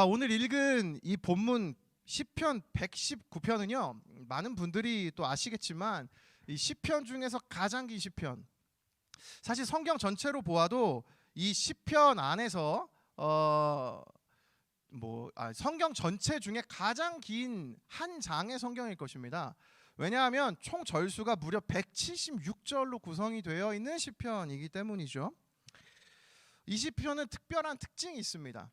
오늘 읽은 이 본문 시편 119편은요. 많은 분들이 또 아시겠지만 이 시편 중에서 가장 긴 시편. 사실 성경 전체로 보아도 이 시편 안에서 성경 전체 중에 가장 긴 한 장의 성경일 것입니다. 왜냐하면 총 절수가 무려 176절로 구성이 되어 있는 시편이기 때문이죠. 이 시편은 특별한 특징이 있습니다.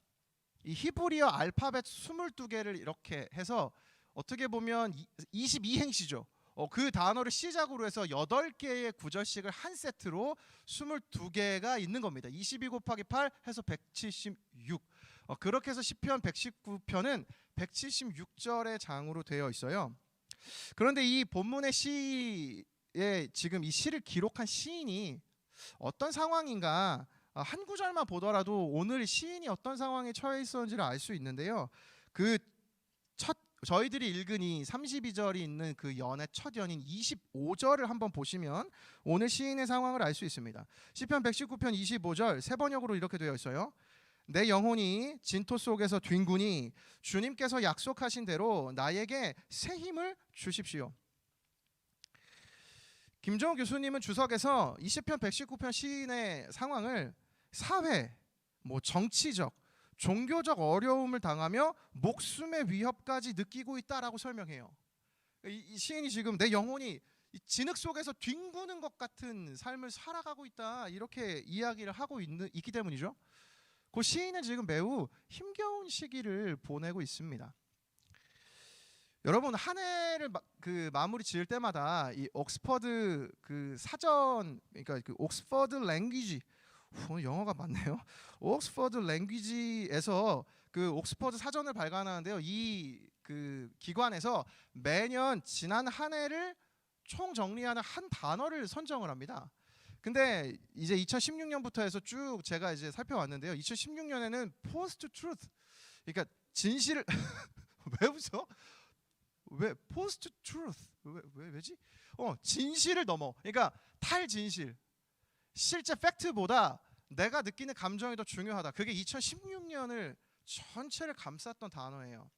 이 히브리어 알파벳 22개를 이렇게 해서 어떻게 보면 22행시죠. 그 단어를 시작으로 해서 8개의 구절씩을 한 세트로 22개가 있는 겁니다. 22 곱하기 8 해서 176. 그렇게 해서 시편 119편은 176절의 장으로 되어 있어요. 그런데 이 본문의 시에 지금 이 시를 기록한 시인이 어떤 상황인가 한 구절만 보더라도 오늘 시인이 어떤 상황에 처해 있었는지를 알 수 있는데요. 저희들이 읽은 이 32절이 있는 그 연의 첫 연인 25절을 한번 보시면 오늘 시인의 상황을 알 수 있습니다. 시편 119편 25절 세 번역으로 이렇게 되어 있어요. 내 영혼이 진토 속에서 뒹구니 주님께서 약속하신 대로 나에게 새 힘을 주십시오. 김정우 교수님은 주석에서 이 시편 119편 시인의 상황을 사회, 정치적, 종교적 어려움을 당하며 목숨의 위협까지 느끼고 있다라고 설명해요. 이 시인이 지금 내 영혼이 진흙 속에서 뒹구는 것 같은 삶을 살아가고 있다 이렇게 이야기를 하고 있기 때문이죠. 그 시인은 지금 매우 힘겨운 시기를 보내고 있습니다. 여러분 한 해를 마무리 지을 때마다 이 옥스퍼드 사전, 그러니까 옥스퍼드 랭귀지, 영어가 맞네요. 옥스퍼드 랭귀지에서 옥스퍼드 사전을 발간하는데요. 이 기관에서 매년 지난 한 해를 총 정리하는 한 단어를 선정을 합니다. 근데 이제 2016년부터 해서 쭉 제가 이제 살펴왔는데요. 2016년에는 post truth, 그러니까 진실을 왜 웃어? 왜 post truth? 왜지? 진실을 넘어. 그러니까 탈진실. 실제 팩트보다 내가 느끼는 감정이 더 중요하다. 그게 2016년을 전체를 감쌌던 단어예요.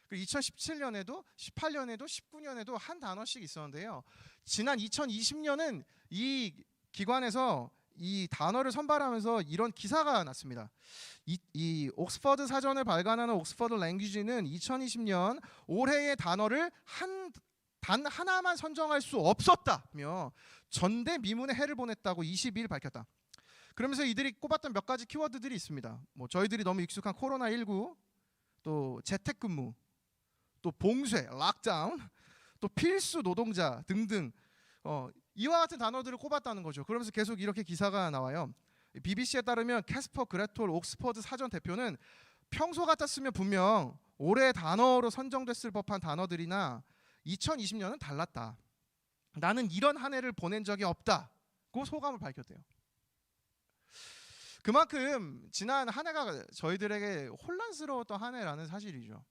그리고 2017년에도 18년에도 19년에도 한 단어씩 있었는데요. 지난 2020년은 이 기관에서 이 단어를 선발하면서 이런 기사가 났습니다. 이 옥스퍼드 사전을 발간하는 옥스퍼드 랭귀지는 2020년 올해의 단어를 단 하나만 선정할 수 없었다며 전대미문의 해를 보냈다고 22일 밝혔다. 그러면서 이들이 꼽았던 몇 가지 키워드들이 있습니다. 저희들이 너무 익숙한 코로나19, 또 재택근무, 또 봉쇄, 락다운, 또 필수 노동자 등등 이와 같은 단어들을 꼽았다는 거죠. 그러면서 계속 이렇게 기사가 나와요. BBC에 따르면 캐스퍼 그레톨 옥스퍼드 사전 대표는 평소 같았으면 분명 올해 단어로 선정됐을 법한 단어들이나 2020년은 달랐다. 나는 이런 한 해를 보낸 적이 없다고 소감을 밝혔대요. 그만큼 지난 한 해가 저희들에게 혼란스러웠던 한 해라는 사실이죠.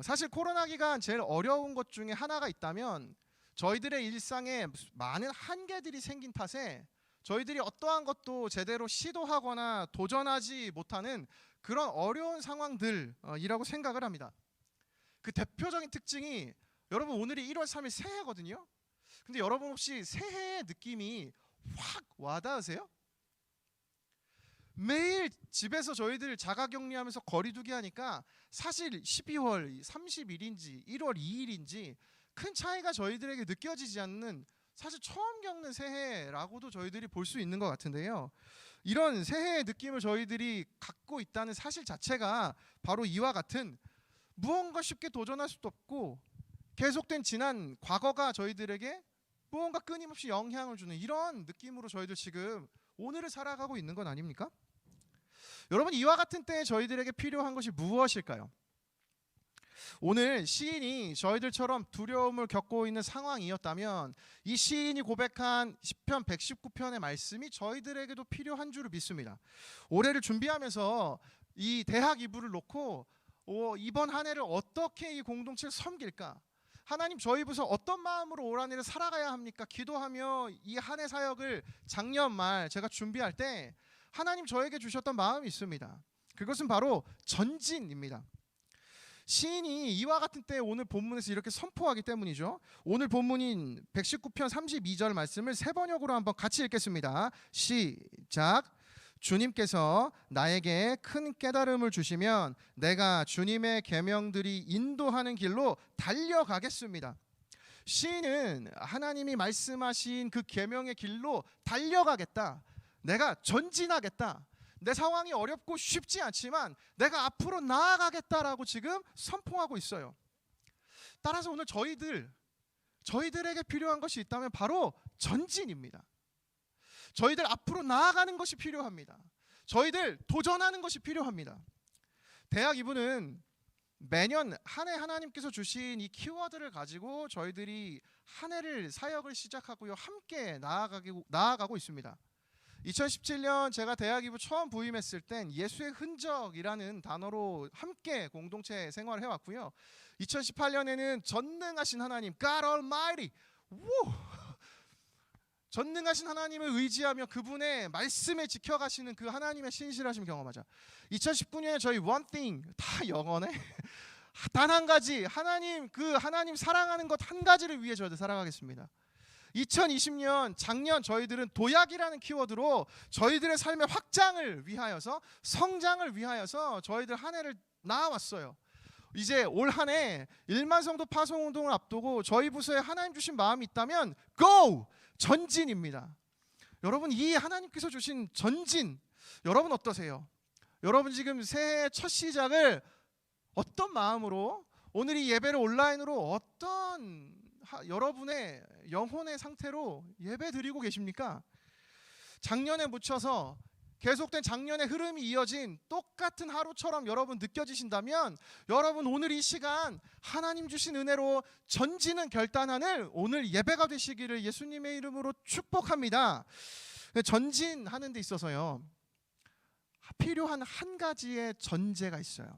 사실 코로나 기간 제일 어려운 것 중에 하나가 있다면 저희들의 일상에 많은 한계들이 생긴 탓에 저희들이 어떠한 것도 제대로 시도하거나 도전하지 못하는 그런 어려운 상황들이라고 생각을 합니다. 그 대표적인 특징이 여러분 오늘이 1월 3일 새해거든요. 근데 여러분 혹시 새해의 느낌이 확 와닿으세요? 매일 집에서 저희들 자가격리하면서 거리두기 하니까 사실 12월 30일인지 1월 2일인지 큰 차이가 저희들에게 느껴지지 않는 사실 처음 겪는 새해라고도 저희들이 볼 수 있는 것 같은데요. 이런 새해의 느낌을 저희들이 갖고 있다는 사실 자체가 바로 이와 같은 무언가 쉽게 도전할 수도 없고 계속된 지난 과거가 저희들에게 무언가 끊임없이 영향을 주는 이런 느낌으로 저희들 지금 오늘을 살아가고 있는 건 아닙니까? 여러분 이와 같은 때에 저희들에게 필요한 것이 무엇일까요? 오늘 시인이 저희들처럼 두려움을 겪고 있는 상황이었다면 이 시인이 고백한 시편 119편의 말씀이 저희들에게도 필요한 줄을 믿습니다. 올해를 준비하면서 이 대학 2부를 놓고 이번 한 해를 어떻게 이 공동체를 섬길까? 하나님 저희 부서 어떤 마음으로 올 한 해를 살아가야 합니까? 기도하며 이 한 해 사역을 작년 말 제가 준비할 때 하나님 저에게 주셨던 마음이 있습니다. 그것은 바로 전진입니다. 시인이 이와 같은 때 오늘 본문에서 이렇게 선포하기 때문이죠. 오늘 본문인 119편 32절 말씀을 세 번역으로 한번 같이 읽겠습니다. 시작. 주님께서 나에게 큰 깨달음을 주시면 내가 주님의 계명들이 인도하는 길로 달려가겠습니다. 시인은 하나님이 말씀하신 그 계명의 길로 달려가겠다. 내가 전진하겠다. 내 상황이 어렵고 쉽지 않지만 내가 앞으로 나아가겠다라고 지금 선포하고 있어요. 따라서 오늘 저희들에게 필요한 것이 있다면 바로 전진입니다. 저희들 앞으로 나아가는 것이 필요합니다. 저희들 도전하는 것이 필요합니다. 대학 2부는 매년 한 해 하나님께서 주신 이 키워드를 가지고 저희들이 한 해를 사역을 시작하고요. 함께 나아가고 있습니다. 2017년 제가 대학 2부 처음 부임했을 땐 예수의 흔적이라는 단어로 함께 공동체 생활을 해왔고요. 2018년에는 전능하신 하나님 God Almighty 전능하신 하나님을 의지하며 그분의 말씀에 지켜가시는 그 하나님의 신실하심 경험하자. 2019년에 저희 One Thing 다 영어네. 단 한 가지 하나님 사랑하는 것 한 가지를 위해 저희들 살아가겠습니다. 2020년 작년 저희들은 도약이라는 키워드로 저희들의 삶의 확장을 위하여서 성장을 위하여서 저희들 한 해를 나아왔어요. 이제 올 한 해 1만 성도 파송 운동을 앞두고 저희 부서에 하나님 주신 마음이 있다면 GO! 전진입니다. 여러분 이 하나님께서 주신 전진 여러분 어떠세요? 여러분 지금 새해 첫 시작을 어떤 마음으로 오늘 이 예배를 온라인으로 어떤 여러분의 영혼의 상태로 예배 드리고 계십니까? 작년에 묻혀서 계속된 작년의 흐름이 이어진 똑같은 하루처럼 여러분 느껴지신다면 여러분 오늘 이 시간 하나님 주신 은혜로 전진은 결단하는 오늘 예배가 되시기를 예수님의 이름으로 축복합니다. 전진하는 데 있어서요 필요한 한 가지의 전제가 있어요.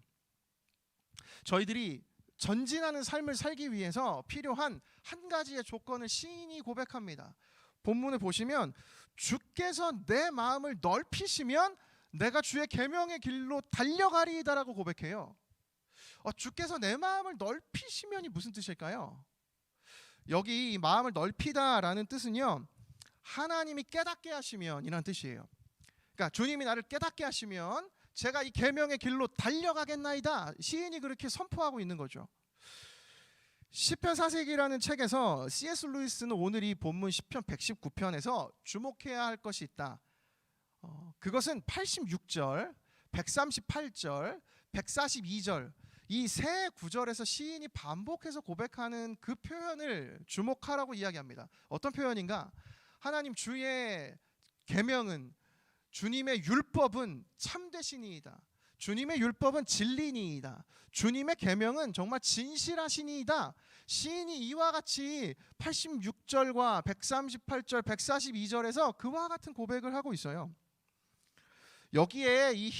저희들이 전진하는 삶을 살기 위해서 필요한 한 가지의 조건을 시인이 고백합니다. 본문을 보시면 주께서 내 마음을 넓히시면 내가 주의 계명의 길로 달려가리이다라고 고백해요. 주께서 내 마음을 넓히시면이 무슨 뜻일까요? 여기 이 마음을 넓히다라는 뜻은요 하나님이 깨닫게 하시면 이라는 뜻이에요. 그러니까 주님이 나를 깨닫게 하시면 제가 이 계명의 길로 달려가겠나이다. 시인이 그렇게 선포하고 있는 거죠. 시편 4세기라는 책에서 C.S. 루이스는 오늘 이 본문 시편 119편에서 주목해야 할 것이 있다. 그것은 86절, 138절, 142절 이 세 구절에서 시인이 반복해서 고백하는 그 표현을 주목하라고 이야기합니다. 어떤 표현인가? 하나님 주의 계명은 주님의 율법은 참되시니이다. 주님의 율법은 진리니이다. 주님의 계명은 정말 진실하시니이다. 시인이 이와 같이 86절과 138절, 142절에서 그와 같은 고백을 하고 있어요. 여기에 이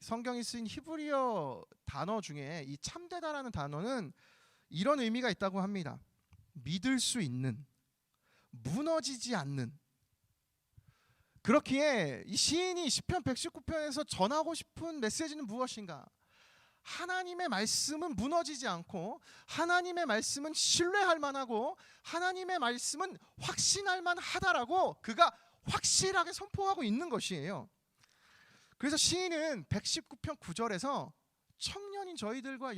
성경이 쓰인 히브리어 단어 중에 이 참되다라는 단어는 이런 의미가 있다고 합니다. 믿을 수 있는, 무너지지 않는. 그렇기에 이 시인이 시편 119편에서 전하고 싶은 메시지는 무엇인가? 하나님의 말씀은 무너지지 않고 하나님의 말씀은 신뢰할 만하고 하나님의 말씀은 확신할 만하다라고 그가 확실하게 선포하고 있는 것이에요. 그래서 시인은 119편 9절에서 청년인 저희들과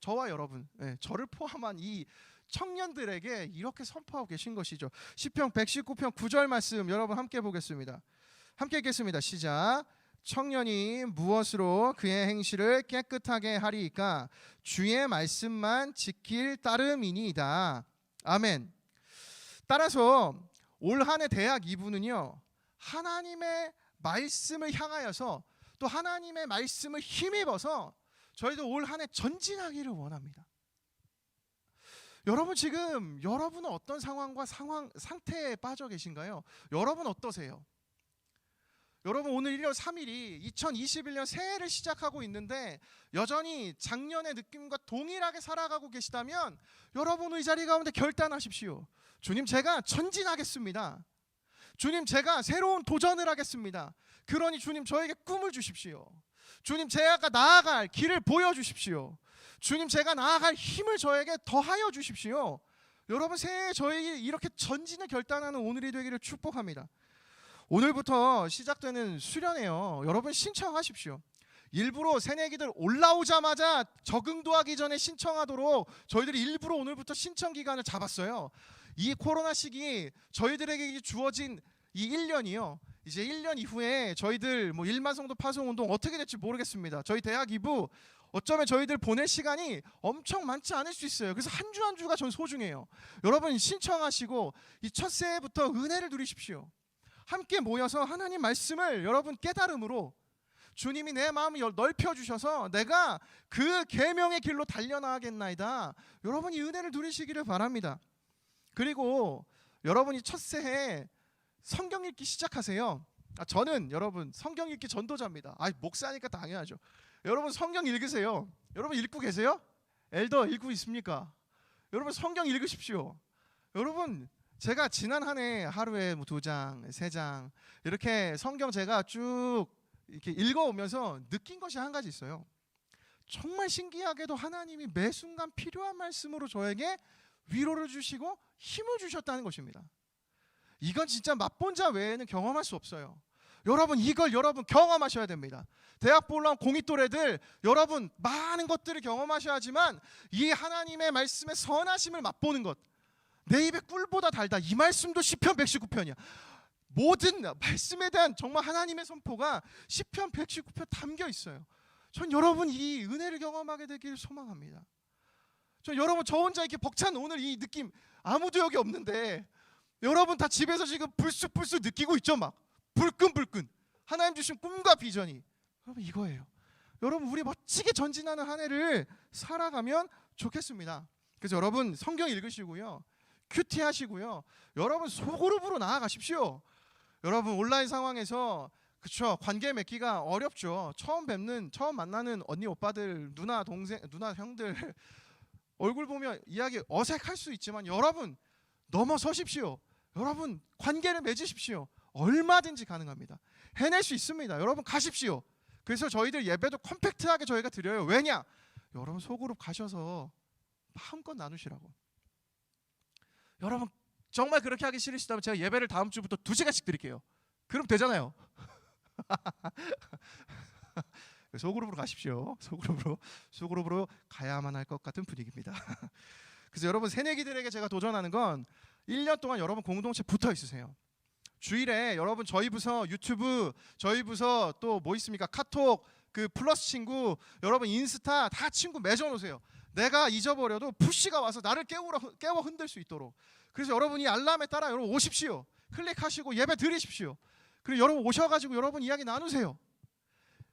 저와 여러분, 저를 포함한 이 청년들에게 이렇게 선포하고 계신 것이죠. 시편 119편 9절 말씀 여러분 함께 보겠습니다. 함께 읽겠습니다. 시작. 청년이 무엇으로 그의 행실을 깨끗하게 하리이까? 주의 말씀만 지킬 따름이니이다. 아멘. 따라서 올 한 해 대학 2부는요 하나님의 말씀을 향하여서 또 하나님의 말씀을 힘입어서 저희도 올 한 해 전진하기를 원합니다. 여러분 지금 여러분은 어떤 상황과 상태에 빠져 계신가요? 여러분 어떠세요? 여러분 오늘 1월 3일이 2021년 새해를 시작하고 있는데 여전히 작년의 느낌과 동일하게 살아가고 계시다면 여러분 이 자리 가운데 결단하십시오. 주님 제가 전진하겠습니다. 주님 제가 새로운 도전을 하겠습니다. 그러니 주님 저에게 꿈을 주십시오. 주님 제가 나아갈 길을 보여주십시오. 주님 제가 나아갈 힘을 저에게 더하여 주십시오. 여러분 새해 저에게 이렇게 전진을 결단하는 오늘이 되기를 축복합니다. 오늘부터 시작되는 수련회요. 여러분 신청하십시오. 일부러 새내기들 올라오자마자 적응도 하기 전에 신청하도록 저희들이 일부러 오늘부터 신청 기간을 잡았어요. 이 코로나 시기 저희들에게 주어진 이 1년이요. 이제 1년 이후에 저희들 뭐 1만 성도 파송 운동 어떻게 될지 모르겠습니다. 저희 대학 2부 어쩌면 저희들 보낼 시간이 엄청 많지 않을 수 있어요. 그래서 한 주 한 주가 전 소중해요. 여러분 신청하시고 이 첫 새해부터 은혜를 누리십시오. 함께 모여서 하나님 말씀을 여러분 깨달음으로 주님이 내 마음을 넓혀주셔서 내가 그 계명의 길로 달려나가겠나이다. 여러분이 은혜를 누리시기를 바랍니다. 그리고 여러분이 첫 새해 성경 읽기 시작하세요. 저는 여러분 성경 읽기 전도자입니다. 목사니까 당연하죠. 여러분 성경 읽으세요. 여러분 읽고 계세요? 엘더 읽고 있습니까? 여러분 성경 읽으십시오. 여러분 제가 지난 한 해 하루에 2장, 3장 이렇게 성경 제가 쭉 이렇게 읽어오면서 느낀 것이 한 가지 있어요. 정말 신기하게도 하나님이 매 순간 필요한 말씀으로 저에게 위로를 주시고 힘을 주셨다는 것입니다. 이건 진짜 맛본 자 외에는 경험할 수 없어요. 여러분 이걸 여러분 경험하셔야 됩니다. 대학부 올라온 공익도래들 여러분 많은 것들을 경험하셔야 하지만 이 하나님의 말씀의 선하심을 맛보는 것, 내 입에 꿀보다 달다. 이 말씀도 시편 119편이야. 모든 말씀에 대한 정말 하나님의 선포가 시편 119편 담겨 있어요. 전 여러분 이 은혜를 경험하게 되기를 소망합니다. 여러분 저 혼자 이렇게 벅찬 오늘 이 느낌 아무도 여기 없는데 여러분 다 집에서 지금 불쑥불쑥 느끼고 있죠. 막 불끈불끈 하나님 주신 꿈과 비전이 여러분 이거예요. 여러분 우리 멋지게 전진하는 한 해를 살아가면 좋겠습니다. 그래서 여러분 성경 읽으시고요, 큐티 하시고요, 여러분 소그룹으로 나아가십시오. 여러분 온라인 상황에서 그쵸, 관계 맺기가 어렵죠. 처음 만나는 언니 오빠들, 누나 동생, 누나 형들 얼굴 보면 이야기 어색할 수 있지만 여러분 넘어서십시오. 여러분 관계를 맺으십시오. 얼마든지 가능합니다. 해낼 수 있습니다. 여러분 가십시오. 그래서 저희들 예배도 컴팩트하게 저희가 드려요. 왜냐? 여러분 소그룹 가셔서 마음껏 나누시라고. 여러분 정말 그렇게 하기 싫으시다면 제가 예배를 다음 주부터 2시간씩 드릴게요. 그럼 되잖아요. 소그룹으로 가십시오. 소그룹으로 가야만 할 것 같은 분위기입니다. 그래서 여러분 새내기들에게 제가 도전하는 건 1년 동안 여러분 공동체 붙어 있으세요. 주일에 여러분 저희 부서 유튜브, 저희 부서 또 뭐 있습니까? 카톡, 그 플러스 친구, 여러분 인스타 다 친구 맺어놓으세요. 내가 잊어버려도 푸시가 와서 나를 깨워 흔들 수 있도록. 그래서 여러분이 알람에 따라 여러분 오십시오. 클릭하시고 예배 드리십시오. 그리고 여러분 오셔가지고 여러분 이야기 나누세요.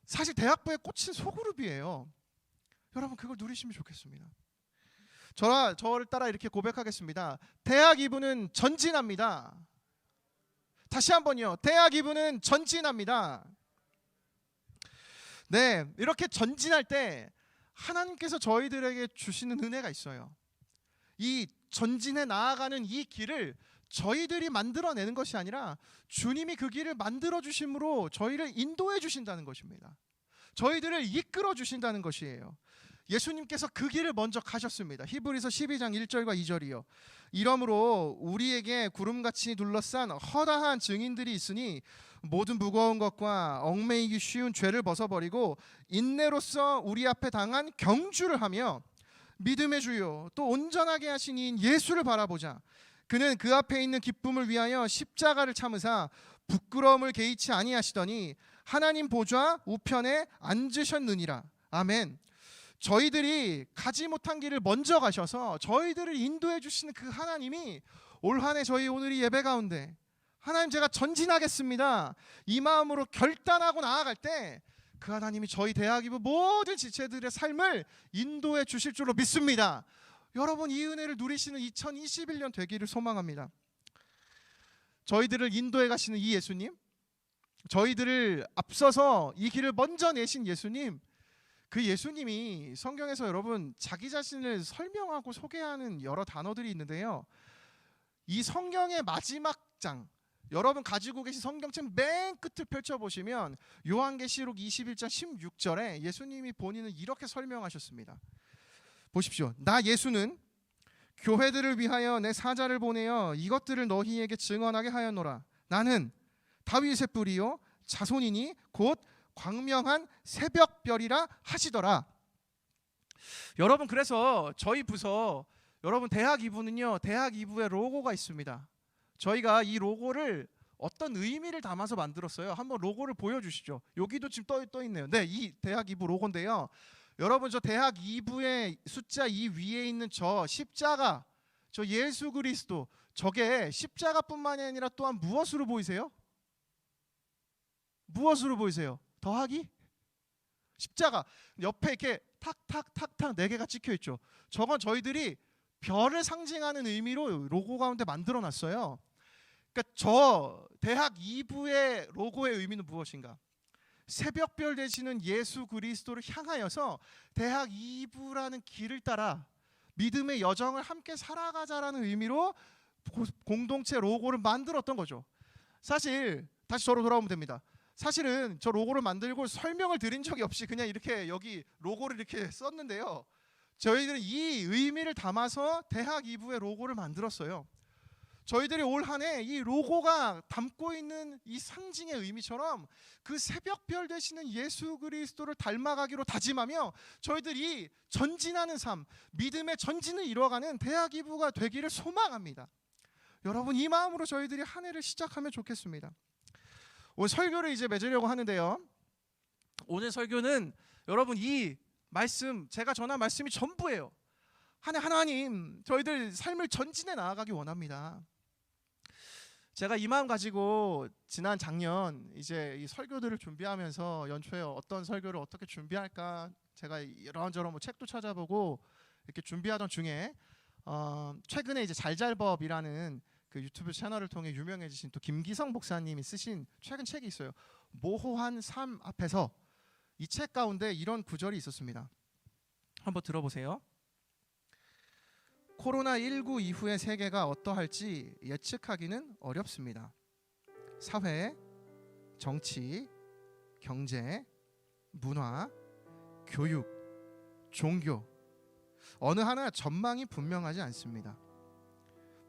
사실 대학부의 꽃은 소그룹이에요. 여러분 그걸 누리시면 좋겠습니다. 저를 따라 이렇게 고백하겠습니다. 대학 2부는 전진합니다. 다시 한번요. 대학 2부는 전진합니다. 네, 이렇게 전진할 때 하나님께서 저희들에게 주시는 은혜가 있어요. 이 전진해 나아가는 이 길을 저희들이 만들어내는 것이 아니라 주님이 그 길을 만들어 주심으로 저희를 인도해 주신다는 것입니다. 저희들을 이끌어 주신다는 것이에요. 예수님께서 그 길을 먼저 가셨습니다. 히브리서 12장 1절과 2절이요. 이러므로 우리에게 구름같이 둘러싼 허다한 증인들이 있으니 모든 무거운 것과 얽매이기 쉬운 죄를 벗어버리고 인내로서 우리 앞에 당한 경주를 하며 믿음의 주요 또 온전하게 하신 이인 예수를 바라보자. 그는 그 앞에 있는 기쁨을 위하여 십자가를 참으사 부끄러움을 개의치 아니하시더니 하나님 보좌 우편에 앉으셨느니라. 아멘. 저희들이 가지 못한 길을 먼저 가셔서 저희들을 인도해 주시는 그 하나님이 올 한 해 저희 오늘이 예배 가운데 하나님 제가 전진하겠습니다 이 마음으로 결단하고 나아갈 때 그 하나님이 저희 대학 2부 모든 지체들의 삶을 인도해 주실 줄로 믿습니다. 여러분 이 은혜를 누리시는 2021년 되기를 소망합니다. 저희들을 인도해 가시는 이 예수님, 저희들을 앞서서 이 길을 먼저 내신 예수님, 그 예수님이 성경에서 여러분 자기 자신을 설명하고 소개하는 여러 단어들이 있는데요. 이 성경의 마지막 장 여러분 가지고 계신 성경책 맨 끝을 펼쳐보시면 요한계시록 21장 16절에 예수님이 본인은 이렇게 설명하셨습니다. 보십시오. 나 예수는 교회들을 위하여 내 사자를 보내어 이것들을 너희에게 증언하게 하였노라. 나는 다윗의 뿌리요 자손이니 곧 광명한 새벽별이라 하시더라. 여러분, 그래서 저희 부서 여러분 대학 2부는요, 대학 2부에 로고가 있습니다. 저희가 이 로고를 어떤 의미를 담아서 만들었어요. 한번 로고를 보여주시죠. 여기도 지금 떠 있네요. 네, 이 대학 2부 로고인데요. 여러분, 저 대학 2부의 숫자 2 위에 있는 저 십자가, 저 예수 그리스도, 저게 십자가뿐만이 아니라 또한 무엇으로 보이세요? 무엇으로 보이세요? 더하기? 십자가 옆에 이렇게 탁탁탁탁 4개가 찍혀 있죠. 저건 저희들이 별을 상징하는 의미로 로고 가운데 만들어 놨어요. 그러니까 저 대학 2부의 로고의 의미는 무엇인가? 새벽별 되시는 예수 그리스도를 향하여서 대학 2부라는 길을 따라 믿음의 여정을 함께 살아가자라는 의미로 공동체 로고를 만들었던 거죠. 사실 다시 저로 돌아오면 됩니다. 사실은 저 로고를 만들고 설명을 드린 적이 없이 그냥 이렇게 여기 로고를 이렇게 썼는데요. 저희들은 이 의미를 담아서 대학 2부의 로고를 만들었어요. 저희들이 올 한 해 이 로고가 담고 있는 이 상징의 의미처럼 그 새벽별 되시는 예수 그리스도를 닮아가기로 다짐하며 저희들이 전진하는 삶, 믿음의 전진을 이뤄가는 대학 2부가 되기를 소망합니다. 여러분, 이 마음으로 저희들이 한 해를 시작하면 좋겠습니다. 오늘 설교를 이제 맺으려고 하는데요. 오늘 설교는 여러분 이 말씀, 제가 전한 말씀이 전부예요. 한 해 하나님, 저희들 삶을 전진해 나아가기 원합니다. 제가 이 마음 가지고 지난 작년 이제 이 설교들을 준비하면서 연초에 어떤 설교를 어떻게 준비할까 제가 이런저런 뭐 책도 찾아보고 이렇게 준비하던 중에 최근에 이제 잘잘법이라는 그 유튜브 채널을 통해 유명해지신 또 김기성 목사님이 쓰신 최근 책이 있어요. 모호한 삶 앞에서. 이 책 가운데 이런 구절이 있었습니다. 한번 들어보세요. 코로나19 이후의 세계가 어떠할지 예측하기는 어렵습니다. 사회, 정치, 경제, 문화, 교육, 종교, 어느 하나 전망이 분명하지 않습니다.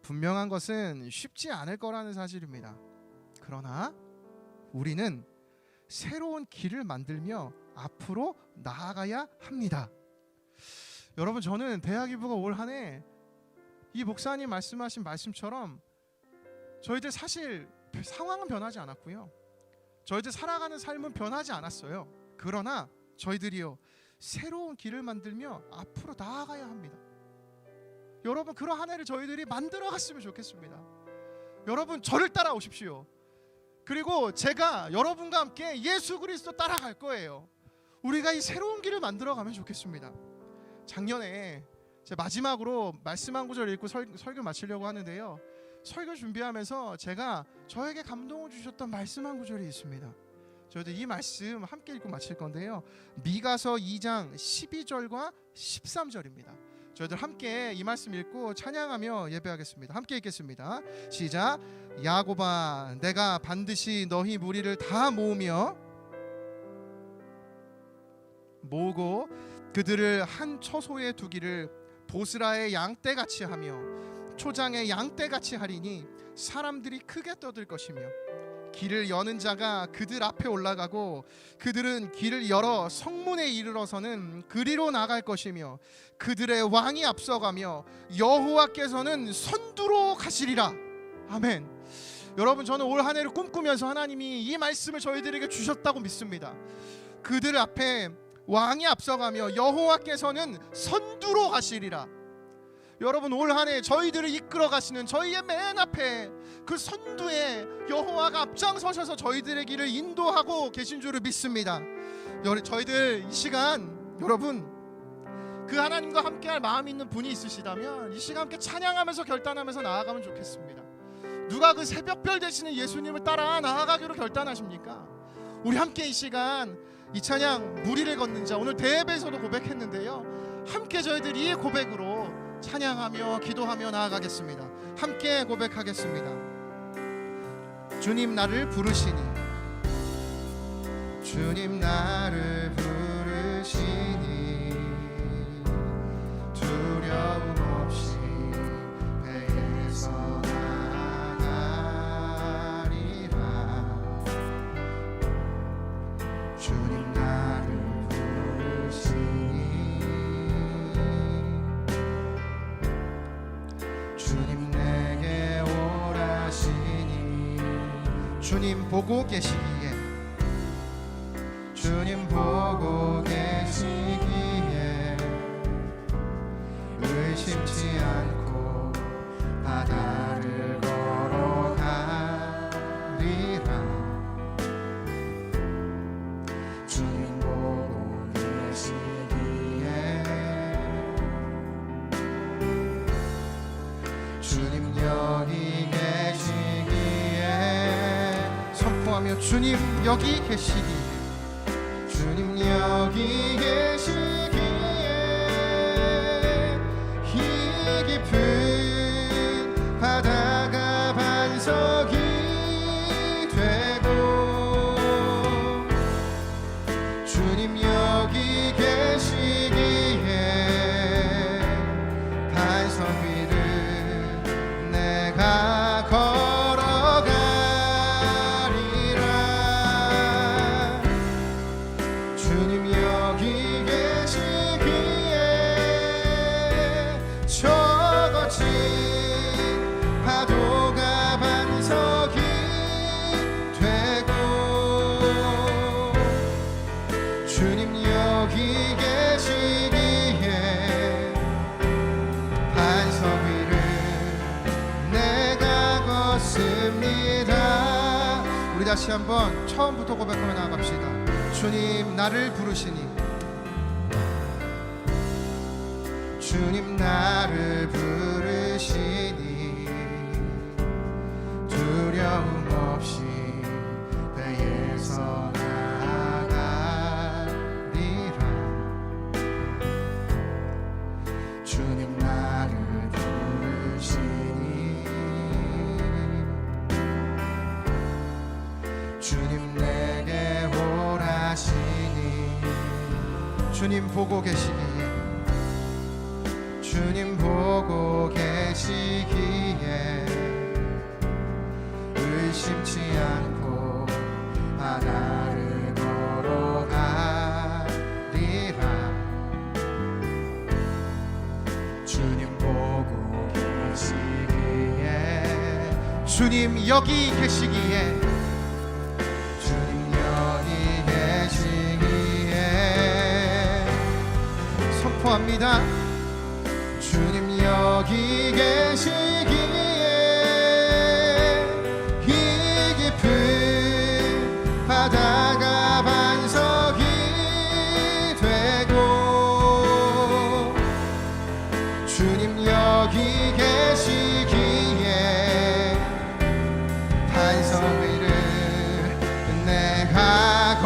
분명한 것은 쉽지 않을 거라는 사실입니다. 그러나 우리는 새로운 길을 만들며 앞으로 나아가야 합니다. 여러분, 저는 대학 2부가 올 한 해 이 목사님 말씀하신 말씀처럼 저희들 사실 상황은 변하지 않았고요. 저희들 살아가는 삶은 변하지 않았어요. 그러나 저희들이요, 새로운 길을 만들며 앞으로 나아가야 합니다. 여러분, 그런 한 해를 저희들이 만들어 갔으면 좋겠습니다. 여러분, 저를 따라오십시오. 그리고 제가 여러분과 함께 예수 그리스도 따라갈 거예요. 우리가 이 새로운 길을 만들어 가면 좋겠습니다. 작년에 제 마지막으로 말씀 한 구절 읽고 설교 마치려고 하는데요. 설교 준비하면서 제가 저에게 감동을 주셨던 말씀 한 구절이 있습니다. 저희들 이 말씀 함께 읽고 마칠 건데요. 미가서 2장 12절과 13절입니다. 저희들 함께 이 말씀 읽고 찬양하며 예배하겠습니다. 함께 읽겠습니다. 시작. 야곱아, 내가 반드시 너희 무리를 다 모으고 그들을 한 처소에 두기를 보스라의 양떼같이 하며 초장의 양떼같이 하리니 사람들이 크게 떠들 것이며 길을 여는 자가 그들 앞에 올라가고 그들은 길을 열어 성문에 이르러서는 그리로 나갈 것이며 그들의 왕이 앞서가며 여호와께서는 선두로 가시리라. 아멘. 여러분, 저는 올 한 해를 꿈꾸면서 하나님이 이 말씀을 저희들에게 주셨다고 믿습니다. 그들 앞에 왕이 앞서가며 여호와께서는 선두로 가시리라. 여러분, 올 한 해 저희들을 이끌어 가시는 저희의 맨 앞에 그 선두에 여호와가 앞장서셔서 저희들의 길을 인도하고 계신 줄을 믿습니다. 저희들 이 시간 여러분 그 하나님과 함께할 마음이 있는 분이 있으시다면 이 시간 함께 찬양하면서 결단하면서 나아가면 좋겠습니다. 누가 그 새벽별 되시는 예수님을 따라 나아가기로 결단하십니까? 우리 함께 이 시간 이 찬양 무리를 걷는 자, 오늘 대예배에서도 고백했는데요. 함께 저희들이 이 고백으로 찬양하며 기도하며 나아가겠습니다. 함께 고백하겠습니다. 주님 나를 부르시니 주님 나를 부르시니 두려움 없이 배에서 나가리라. 주님 나를 부르시니 주님 내게 오라시니 주님 보고 계시기에 주님 보고 계시기에 의심치 않고 바다를 걸어가리라. 주님 보고 계시기에 주님 여기 계시기에 선포하며 주님 여기 계시기에 주님 여기 계시기에 이 깊은 바다가 반석이 되고 주님 여기 계시기에 반석 위를 내가 걸어가리라. 주님 여기 계시기에 적어진 파도가 반석이 되고 주님 여기 계시기에 반석 위를 내가 걷습니다. 우리 다시 한번 처음부터 고백하며 나아갑시다. 주님 나를 부르시니 주님 나를 부르시니 두려움 없이 배에서 나가리라. 주님 나를 부르시니 주님 내게 오라시니 주님 보고 계시기에 주님 보고 계시기에 의심치 않고 바다를 걸어가리라. 주님 보고 계시기에 주님 여기 계시기에 주님 여기 계시기에 선포합니다. 주님 여기 계시기에 이 깊은 바다가 반석이 되고 주님 여기 계시기에 반석 위를 내가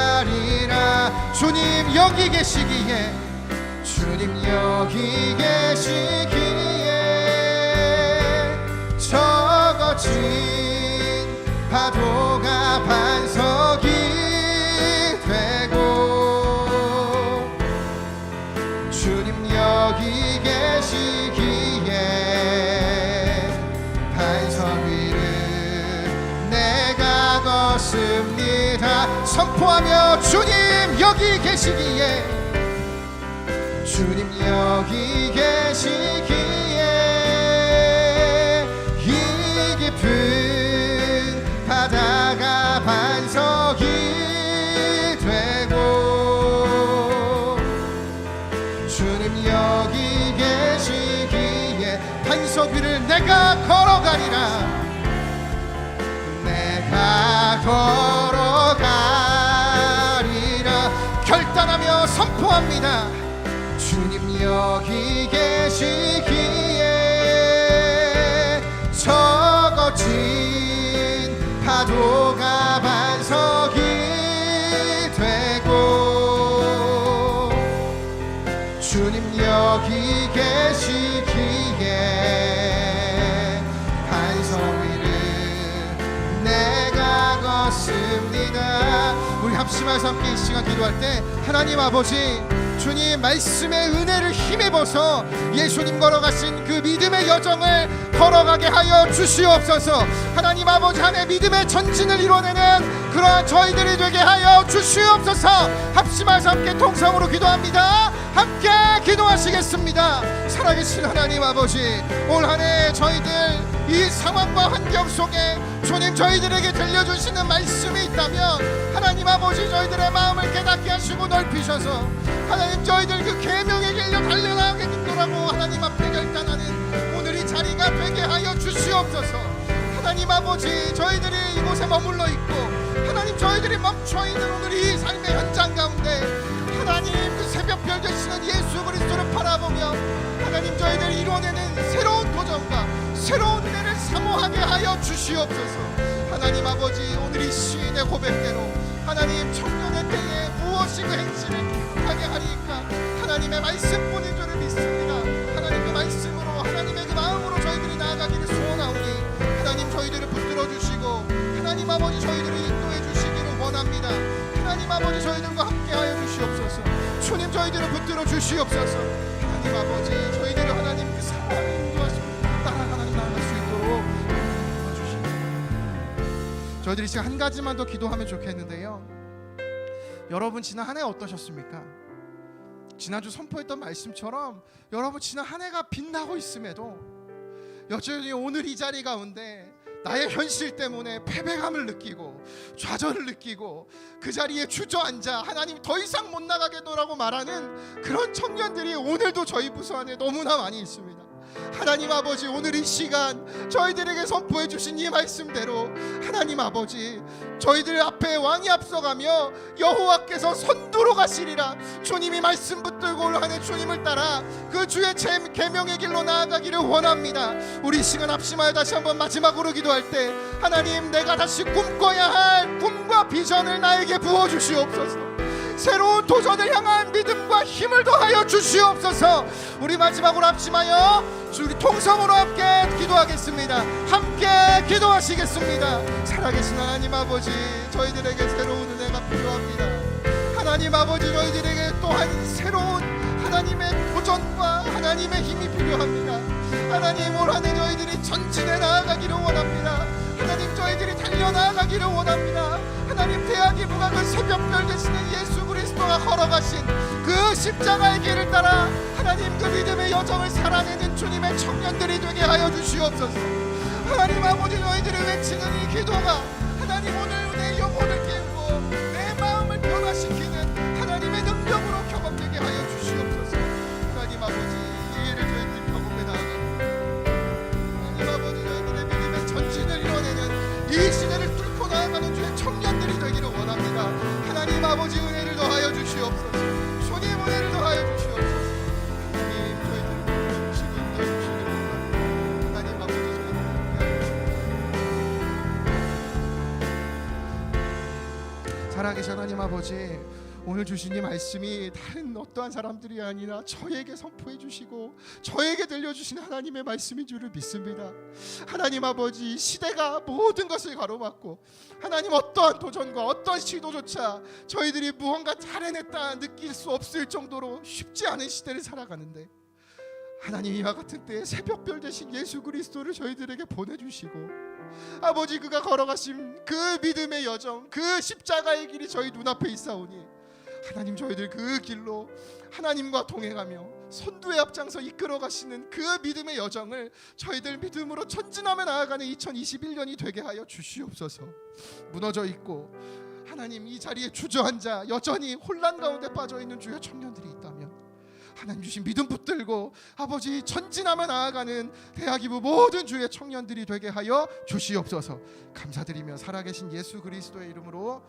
걸어가리라. 주님 여기 계시기에 주님 여기 계시기에 적어진 파도가 반석이 되고 주님 여기 계시기에 반석 위를 내가 걷습니다. 선포하며 주님 여기 계시기에 주님 여기 계시기에 이 깊은 바다가 반석이 되고 주님 여기 계시기에 반석 위를 내가 걸어가리라. 내가 걸어가리라. 결단하며 선포합니다. 주님 여기 계시기에 적어진 파도가 반석이 되고 주님 여기 계시기에 반석 합심해서 함께 이 시간 기도할 때 하나님 아버지 주님 말씀의 은혜를 힘입어서 예수님 걸어가신 그 믿음의 여정을 걸어가게 하여 주시옵소서. 하나님 아버지 안에 믿음의 전진을 이뤄내는 그러한 저희들이 되게 하여 주시옵소서. 합심해서 함께 통성으로 기도합니다. 함께 기도하시겠습니다. 살아계신 하나님 아버지, 올 한 해 저희들 이 상황과 환경 속에 주님 저희들에게 들려주시는 말씀이 있다면 하나님 아버지 저희들의 마음을 깨닫게 하시고 넓히셔서 하나님 저희들 그 계명의 길로 달려나가겠노라고 하나님 앞에 결단하는 오늘 이 자리가 되게 하여 주시옵소서. 하나님 아버지 저희들이 이곳에 머물러 있고 하나님 저희들이 멈춰있는 오늘 이 삶의 현장 가운데 하나님 그 새벽별 되시는 예수 그리스도를 바라보며 하나님 저희들이 이뤄내는 새로운 도전과 새로운 은혜를 사모하게 하여 주시옵소서. 하나님 아버지 오늘 이 시인의 고백대로 하나님 청년의 때에 무엇이 그 행실을 기억하게 하리까 하나님의 말씀뿐인 줄을 믿습니다. 하나님 그 말씀으로 하나님의 그 마음으로 저희들이 나아가기를 소원하오니 하나님 저희들을 붙들어 주시고 하나님 아버지 저희들을 인도해 주시기를 원합니다. 하나님 아버지 저희들과 함께하여 주시옵소서. 주님 저희들을 붙들어 주시옵소서. 하나님 아버지 저희들을 하나님 그 사랑을 인도하시고 따라 하나님 나아갈 수 있도록 도와주시옵소서. 저희들이 지금 한 가지만 더 기도하면 좋겠는데요, 여러분 지난 한 해 어떠셨습니까? 지난주 선포했던 말씀처럼 여러분 지난 한 해가 빛나고 있음에도 여전히 오늘 이 자리 가운데 나의 현실 때문에 패배감을 느끼고 좌절을 느끼고 그 자리에 주저앉아 하나님 더 이상 못 나가겠노라고 말하는 그런 청년들이 오늘도 저희 부서 안에 너무나 많이 있습니다. 하나님 아버지 오늘 이 시간 저희들에게 선포해 주신 이 말씀대로 하나님 아버지 저희들 앞에 왕이 앞서가며 여호와께서 선두로 가시리라. 주님이 말씀 붙들고 올 한 해 주님을 따라 그 주의 계명의 길로 나아가기를 원합니다. 우리 시간 합심하여 다시 한번 마지막으로 기도할 때 하나님 내가 다시 꿈꿔야 할 꿈과 비전을 나에게 부어주시옵소서. 새로운 도전을 향한 믿음과 힘을 더하여 주시옵소서. 우리 마지막으로 합심하여 우리 통성으로 함께 기도하겠습니다. 함께 기도하시겠습니다. 살아계신 하나님 아버지 저희들에게 새로운 은혜가 필요합니다. 하나님 아버지 저희들에게 또한 새로운 하나님의 도전과 하나님의 힘이 필요합니다. 하나님 올 한 해 저희들이 전진해 나아가기를 원합니다. 하나님 저희들이 달려나아가기를 원합니다. 하나님 대하기부가 그 새벽별 되시는 예수 그리스도가 걸어가신 그 십자가의 길을 따라 하나님 그 믿음의 여정을 살아내는 주님의 청년들이 되게 하여 주시옵소서. 하나님 아버지 저희들이 외치는 이 기도가 하나님 오늘 내 영혼을 깨우고 내 마음을 변화시키는 하나님의 능력으로 경험되게 하여 주시옵소서. 하나님 아버지 이 일을 저희들이 경험해 나아가는 하나님 아버지 저희들의 믿음의 전진을 이뤄내는 이 시대를 뚫고 나아가는 주의 청년들이 되기를 원합니다. 하나님 아버지 은혜를 더하여 주시옵소서. 주님 은혜를 더하여 주시옵소서. 하나님 저희들을 붙들어주시고 인도해 주시기를 원합니다. 하나님 아버지 저희들을 함께하여 주시옵소서. 살아계신 하나님 아버지 오늘 주신 이 말씀이 다른 어떠한 사람들이 아니라 저에게 선포해 주시고 저에게 들려주신 하나님의 말씀인 줄을 믿습니다. 하나님 아버지 시대가 모든 것을 가로막고 하나님 어떠한 도전과 어떠한 시도조차 저희들이 무언가 잘해냈다 느낄 수 없을 정도로 쉽지 않은 시대를 살아가는데 하나님 이와 같은 때에 새벽별 되신 예수 그리스도를 저희들에게 보내주시고 아버지 그가 걸어가신 그 믿음의 여정 그 십자가의 길이 저희 눈앞에 있사오니 하나님 저희들 그 길로 하나님과 동행하며 선두에 앞장서 이끌어 가시는 그 믿음의 여정을 저희들 믿음으로 전진하며 나아가는 2021년이 되게 하여 주시옵소서. 무너져 있고 하나님 이 자리에 주저앉아 여전히 혼란 가운데 빠져 있는 주의 청년들이 있다면 하나님 주신 믿음 붙들고 아버지 전진하며 나아가는 대하기부 모든 주의 청년들이 되게 하여 주시옵소서. 감사드리며 살아계신 예수 그리스도의 이름으로